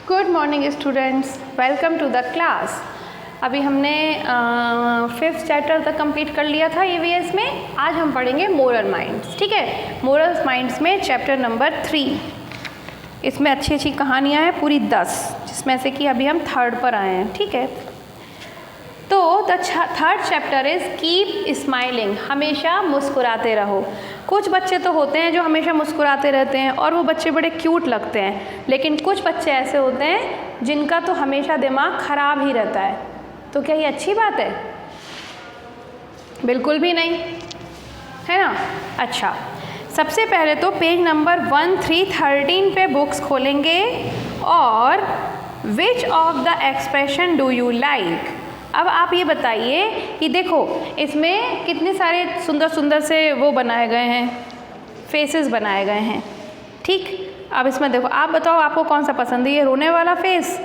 Good morning students, welcome to the class. अभी हमने 5th chapter तक कंप्लीट कर लिया था ईवीएस में। आज हम पढ़ेंगे मोरल माइंड्स। ठीक है, मोरल माइंड्स में चैप्टर नंबर 3। इसमें अच्छी अच्छी कहानियाँ हैं, पूरी 10, जिसमें से कि अभी हम 3rd पर आए हैं। ठीक है, तो the 3rd chapter is keep smiling, हमेशा मुस्कुराते रहो। कुछ बच्चे तो होते हैं जो हमेशा मुस्कुराते रहते हैं और वो बच्चे बड़े क्यूट लगते हैं, लेकिन कुछ बच्चे ऐसे होते हैं जिनका तो हमेशा दिमाग ख़राब ही रहता है। तो क्या ये अच्छी बात है? बिल्कुल भी नहीं, है ना। अच्छा, सबसे पहले तो पेज नंबर 1313 पे बुक्स खोलेंगे और which of the expression do you like. अब आप ये बताइए कि देखो इसमें कितने सारे सुंदर सुंदर से वो बनाए गए हैं, फेसेस बनाए गए हैं। ठीक, अब इसमें देखो, आप बताओ आपको कौन सा पसंद है, ये रोने वाला फेस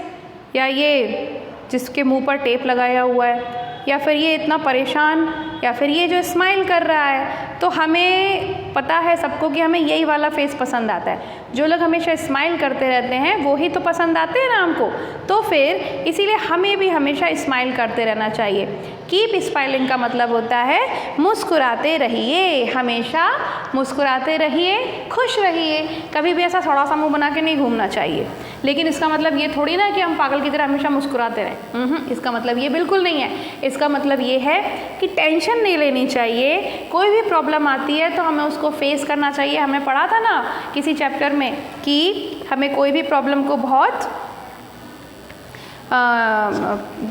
या ये जिसके मुंह पर टेप लगाया हुआ है, या फिर ये इतना परेशान, या फिर ये जो स्माइल कर रहा है। तो हमें पता है सबको कि हमें यही वाला फेस पसंद आता है। जो लोग हमेशा स्माइल करते रहते हैं वो ही तो पसंद आते हैं ना हमको। तो फिर इसीलिए हमें भी हमेशा स्माइल करते रहना चाहिए। कीप स्माइलिंग का मतलब होता है मुस्कुराते रहिए, हमेशा मुस्कुराते रहिए, खुश रहिए। कभी भी ऐसा थोड़ा सा मुँह बना के नहीं घूमना चाहिए। लेकिन इसका मतलब ये थोड़ी ना कि हम पागल की तरह हमेशा मुस्कुराते रहें। इसका मतलब ये बिल्कुल नहीं है। इसका मतलब ये है कि टेंशन नहीं लेनी चाहिए। कोई भी प्रॉब्लम आती है तो हमें उसको फेस करना चाहिए। हमें पढ़ा था ना किसी चैप्टर में कि हमें कोई भी प्रॉब्लम को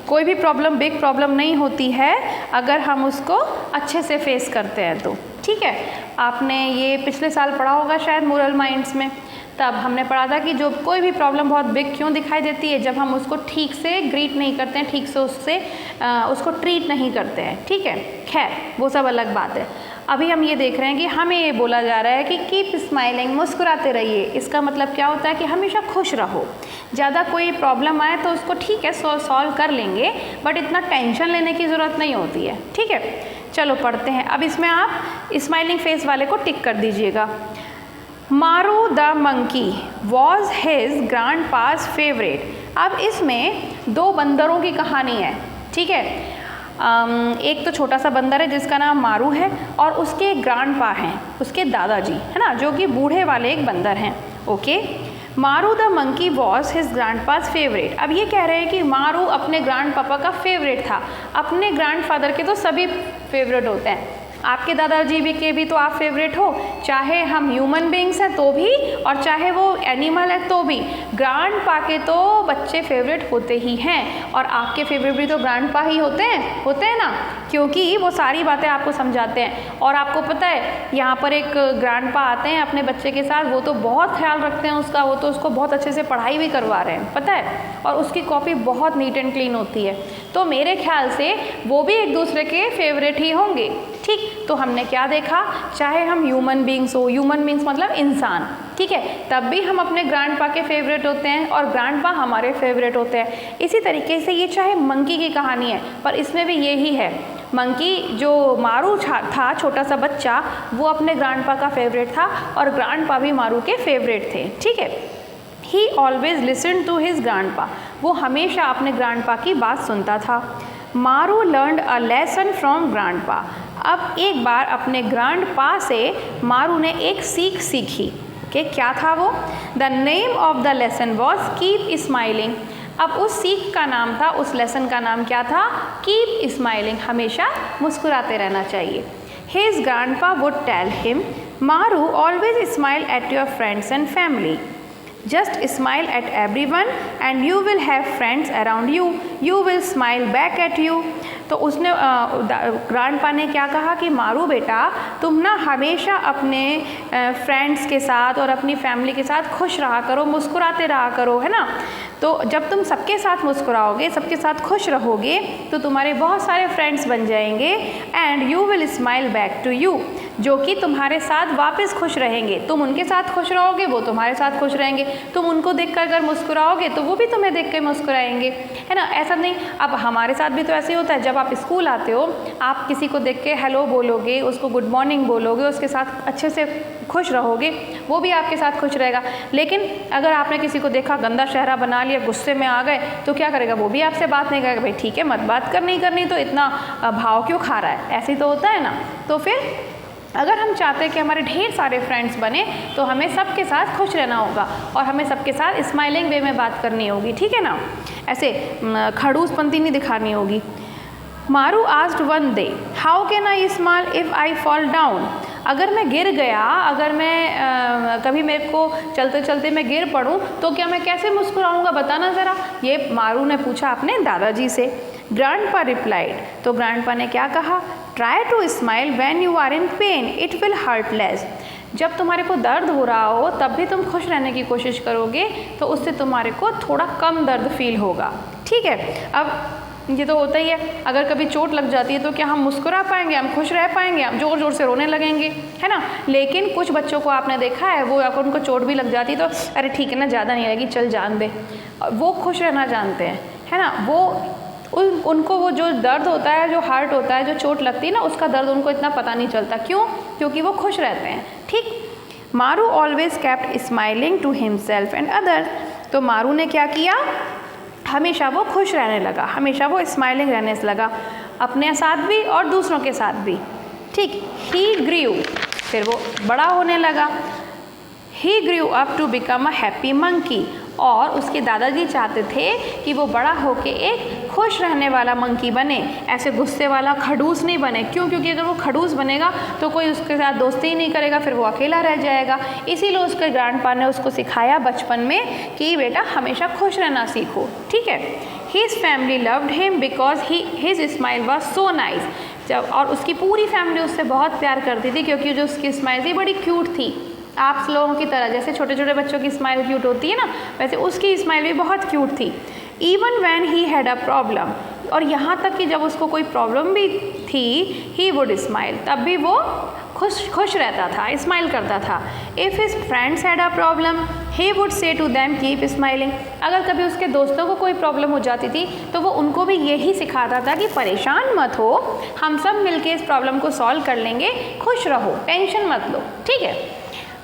कोई भी प्रॉब्लम बिग प्रॉब्लम नहीं होती है अगर हम उसको अच्छे से फेस करते हैं तो। ठीक है, आपने ये पिछले साल पढ़ा होगा शायद मोरल माइंड्स में। तब हमने पढ़ा था कि जो कोई भी प्रॉब्लम बहुत बिग क्यों दिखाई देती है, जब हम उसको ठीक से ग्रीट नहीं करते हैं, ठीक से उसको ट्रीट नहीं करते हैं। ठीक है, खैर वो सब अलग बात है। अभी हम ये देख रहे हैं कि हमें ये बोला जा रहा है कि कीप स्माइलिंग, मुस्कुराते रहिए। इसका मतलब क्या होता है कि हमेशा खुश रहो। ज़्यादा कोई प्रॉब्लम आए तो उसको ठीक है सॉल्व कर लेंगे, बट इतना टेंशन लेने की ज़रूरत नहीं होती है। ठीक है, चलो पढ़ते हैं। अब इसमें आप स्माइलिंग फेस वाले को टिक कर दीजिएगा। Maru the monkey was his grandpa's favourite. अब इसमें 2 बंदरों की कहानी है। ठीक है, एक तो छोटा सा बंदर है जिसका नाम मारू है और उसके ग्रैंडपा हैं, उसके दादाजी, है ना, जो कि बूढ़े वाले एक बंदर हैं। Okay, Maru the monkey was his grandpa's favourite. अब ये कह रहे हैं कि मारू अपने ग्रैंड पापा का फेवरेट था। अपने ग्रैंडफादर के तो सभी फेवरेट होते हैं, आपके दादाजी भी के भी तो आप फेवरेट हो, चाहे हम ह्यूमन बींग्स हैं तो भी और चाहे वो एनिमल है तो भी। ग्रैंडपा के तो बच्चे फेवरेट होते ही हैं और आपके फेवरेट भी तो ग्रैंडपा ही होते हैं ना, क्योंकि वो सारी बातें आपको समझाते हैं। और आपको पता है यहाँ पर एक ग्रैंडपा आते हैं अपने बच्चे के साथ, वो तो बहुत ख्याल रखते हैं उसका, वो तो उसको बहुत अच्छे से पढ़ाई भी करवा रहे हैं, पता है, और उसकी कॉपी बहुत नीट एंड क्लीन होती है। तो मेरे ख्याल से वो भी एक दूसरे के फेवरेट ही होंगे। ठीक, तो हमने क्या देखा, चाहे हम ह्यूमन बींग्स हो, ह्यूमन बींग्स मतलब इंसान, ठीक है, तब भी हम अपने ग्रैंडपा के फेवरेट होते हैं और ग्रैंडपा हमारे फेवरेट होते हैं। इसी तरीके से ये चाहे मंकी की कहानी है, पर इसमें भी यही है। मंकी जो मारू था, छोटा सा बच्चा, वो अपने ग्रैंडपा का फेवरेट था और ग्रैंडपा भी मारू के फेवरेट थे। ठीक है, he always listen to his grandpa, वो हमेशा अपने ग्रैंडपा की बात सुनता था। Maru learned a lesson from grandpa. अब एक बार अपने ग्रैंडपा से मारू ने एक सीख सीखी कि क्या था वो, the name of the lesson was keep smiling. अब उस सीख का नाम था, उस लेसन का नाम क्या था, कीप स्माइलिंग, हमेशा मुस्कुराते रहना चाहिए। His grandpa would tell him, Maru always smile at your friends and family, just smile at everyone and you will have friends around you, you will smile back at you। तो उसने grandpa ने क्या कहा कि मारू बेटा, तुम ना हमेशा अपने फ्रेंड्स के साथ और अपनी फैमिली के साथ खुश रहा करो, मुस्कुराते रहा करो, है ना। तो जब तुम सबके साथ मुस्कुराओगे, सबके साथ खुश रहोगे, तो तुम्हारे बहुत सारे फ्रेंड्स बन जाएंगे and you will smile back to you, जो कि तुम्हारे साथ वापस खुश रहेंगे। तुम उनके साथ खुश रहोगे, वो तुम्हारे साथ खुश रहेंगे। तुम उनको देखकर अगर मुस्कुराओगे तो वो भी तुम्हें देख कर मुस्कुराएंगे, है ना। ऐसा नहीं, अब हमारे साथ भी तो ऐसे ही होता है, जब आप स्कूल आते हो, आप किसी को देख के हेलो बोलोगे, उसको गुड मॉर्निंग बोलोगे, उसके साथ अच्छे से खुश रहोगे, वो भी आपके साथ खुश रहेगा। लेकिन अगर आपने किसी को देखा गंदा चेहरा बना लिया, गुस्से में आ गए, तो क्या करेगा? वो भी आपसे बात नहीं करेगा। भाई ठीक है, मत बात करनी तो इतना भाव क्यों खा रहा है? ऐसे ही तो होता है ना। तो फिर अगर हम चाहते हैं कि हमारे ढेर सारे फ्रेंड्स बने, तो हमें सबके साथ खुश रहना होगा और हमें सबके साथ स्माइलिंग वे में बात करनी होगी, ठीक है ना। ऐसे खड़ूसपंती नहीं दिखानी होगी। मारू asked one day, how can I smile if I fall down? अगर मैं गिर गया, अगर मैं कभी मेरे को चलते चलते मैं गिर पड़ूं, तो क्या मैं कैसे मुस्कुराऊंगा? बताना ज़रा। ये मारू ने पूछा अपने दादाजी से। ग्रैंडपा रिप्लाइड, तो ग्रैंडपा ने क्या कहा? Try to smile when you are in pain, it will hurt less. जब तुम्हारे को दर्द हो रहा हो तब भी तुम खुश रहने की कोशिश करोगे, तो उससे तुम्हारे को थोड़ा कम दर्द फील होगा, ठीक है। अब ये तो होता ही है, अगर कभी चोट लग जाती है तो क्या हम मुस्कुरा पाएंगे? हम खुश रह पाएंगे? हम ज़ोर ज़ोर से रोने लगेंगे, है ना। लेकिन कुछ बच्चों को आपने देखा है, वो अगर उनको चोट भी लग जाती है तो अरे ठीक है ना, ज़्यादा नहीं लगी, चल जान दे, वो खुश रहना जानते हैं, है ना। वो उनको वो जो दर्द होता है, जो हार्ट होता है, जो चोट लगती है ना, उसका दर्द उनको इतना पता नहीं चलता। क्यों? क्योंकि वो खुश रहते हैं, ठीक। Maru always kept smiling to himself and other, तो मारू ने क्या किया? हमेशा वो खुश रहने लगा, हमेशा वो स्माइलिंग रहने से लगा, अपने साथ भी और दूसरों के साथ भी, ठीक। ही ग्रीव, फिर वो बड़ा होने लगा। He grew up to become a happy monkey, और उसके दादाजी चाहते थे कि वो बड़ा होके एक खुश रहने वाला मंकी बने, ऐसे गुस्से वाला खड़ूस नहीं बने। क्यों? क्योंकि अगर वो खड़ूस बनेगा तो कोई उसके साथ दोस्ती ही नहीं करेगा, फिर वो अकेला रह जाएगा। इसीलिए उसके ग्रैंडपा ने उसको सिखाया बचपन में कि बेटा हमेशा खुश रहना सीखो, ठीक है। His family loved him because his smile was so nice, जब और उसकी पूरी फैमिली उससे बहुत प्यार करती थी, क्योंकि जो उसकी स्माइल थी बड़ी क्यूट थी। आप लोगों की तरह, जैसे छोटे छोटे बच्चों की स्माइल क्यूट होती है ना, वैसे उसकी स्माइल भी बहुत क्यूट थी। Even when he had a problem, और यहाँ तक कि जब उसको कोई प्रॉब्लम भी थी, ही वुड स्माइल, तब भी वो खुश रहता था, स्माइल करता था। If his friends had a problem, he would say to them keep smiling, अगर कभी उसके दोस्तों को कोई प्रॉब्लम हो जाती थी तो वो उनको भी यही सिखाता था कि परेशान मत हो, हम सब मिलके इस प्रॉब्लम को सॉल्व कर लेंगे, खुश रहो, टेंशन मत लो, ठीक है।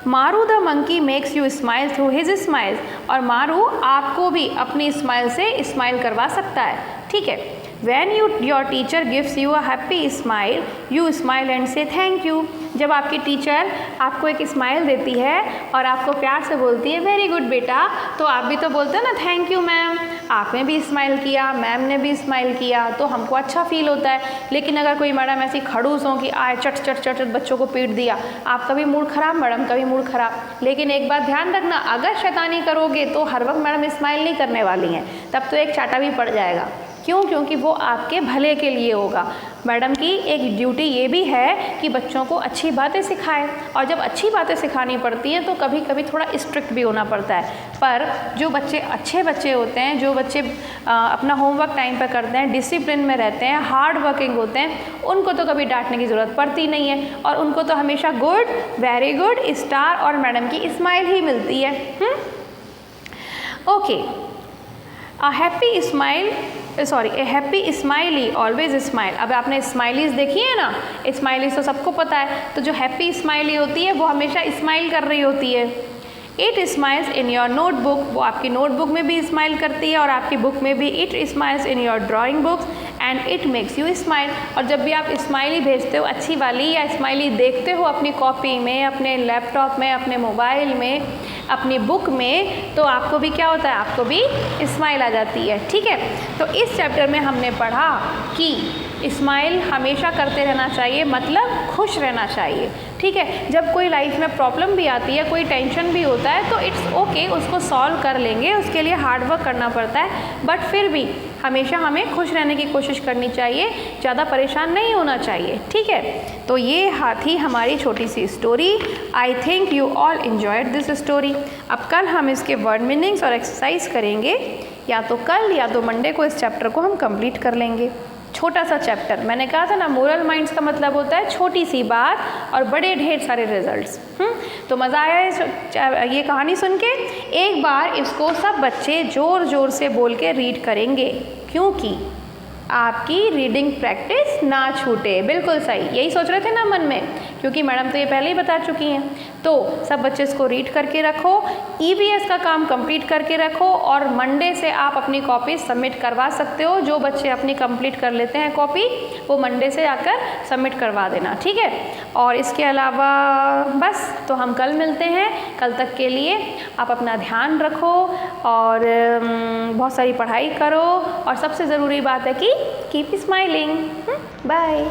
मारू the monkey makes you smile through his smile, और मारू आपको भी अपनी स्माइल से स्माइल करवा सकता है, ठीक है। When your teacher gives you a happy smile, you smile and say thank you. जब आपकी टीचर आपको एक स्माइल देती है और आपको प्यार से बोलती है वेरी गुड बेटा, तो आप भी तो बोलते हैं ना थैंक यू मैम, आपने भी स्माइल किया, मैम ने भी स्माइल किया, तो हमको अच्छा फील होता है। लेकिन अगर कोई मैडम ऐसी खड़ूस हो कि आए चट चट चट चट बच्चों को पीट दिया, आपका भी मूड ख़राब, मैडम का भी मूड ख़राब। लेकिन एक बात ध्यान रखना, अगर शैतानी करोगे तो हर वक्त मैडम स्माइल नहीं करने वाली हैं, तब तो एक चाटा भी पड़ जाएगा। क्यों? क्योंकि वो आपके भले के लिए होगा। मैडम की एक ड्यूटी ये भी है कि बच्चों को अच्छी बातें सिखाए, और जब अच्छी बातें सिखानी पड़ती हैं तो कभी कभी थोड़ा स्ट्रिक्ट भी होना पड़ता है। पर जो बच्चे अच्छे बच्चे होते हैं, जो बच्चे अपना होमवर्क टाइम पर करते हैं, डिसिप्लिन में रहते हैं, हार्ड वर्किंग होते हैं, उनको तो कभी डांटने की ज़रूरत पड़ती नहीं है, और उनको तो हमेशा गुड, वेरी गुड, स्टार और मैडम की स्माइल ही मिलती है। Okay, A happy smiley always smile। अब आपने स्माइलीज देखी है ना, स्माइलीज तो सबको पता है, तो जो हैप्पी स्माइली होती है वो हमेशा स्माइल कर रही होती है। It smiles in your notebook, वो आपकी नोटबुक में भी स्माइल करती है और आपकी बुक में भी। It smiles in your drawing books and it makes you smile, और जब भी आप स्माइली भेजते हो अच्छी वाली, या स्माइली देखते हो अपनी कॉपी में, अपने लैपटॉप में, अपने मोबाइल में, अपनी बुक में, तो आपको भी क्या होता है, आपको भी स्माइल आ जाती है, ठीक है। तो इस चैप्टर में हमने पढ़ा कि स्माइल हमेशा करते रहना चाहिए, मतलब खुश रहना चाहिए, ठीक है। जब कोई लाइफ में प्रॉब्लम भी आती है, कोई टेंशन भी होता है, तो इट्स ओके, उसको सॉल्व कर लेंगे, उसके लिए हार्ड वर्क करना पड़ता है, बट फिर भी हमेशा हमें खुश रहने की कोशिश करनी चाहिए, ज़्यादा परेशान नहीं होना चाहिए, ठीक है। तो ये थी हमारी छोटी सी story. I think you all enjoyed this story. अब कल हम इसके वर्ड मीनिंग्स और एक्सरसाइज करेंगे, या तो कल या तो मंडे को इस चैप्टर को हम कंप्लीट कर लेंगे। छोटा सा चैप्टर, मैंने कहा था ना, मोरल माइंड्स का मतलब होता है छोटी सी बात और बड़े ढेर सारे रिजल्ट्स। तो मज़ा आया ये कहानी सुन के। एक बार इसको सब बच्चे ज़ोर ज़ोर से बोल के रीड करेंगे, क्योंकि आपकी रीडिंग प्रैक्टिस ना छूटे। बिल्कुल सही, यही सोच रहे थे ना मन में, क्योंकि मैडम तो ये पहले ही बता चुकी हैं। तो सब बच्चे इसको रीड करके रखो, ईवीएस का काम कंप्लीट करके रखो, और मंडे से आप अपनी कॉपी सबमिट करवा सकते हो। जो बच्चे अपनी कंप्लीट कर लेते हैं कॉपी, वो मंडे से आकर सबमिट करवा देना, ठीक है। और इसके अलावा बस, तो हम कल मिलते हैं। कल तक के लिए आप अपना ध्यान रखो और बहुत सारी पढ़ाई करो, और सबसे ज़रूरी बात है कि कीप स्माइलिंग। बाय।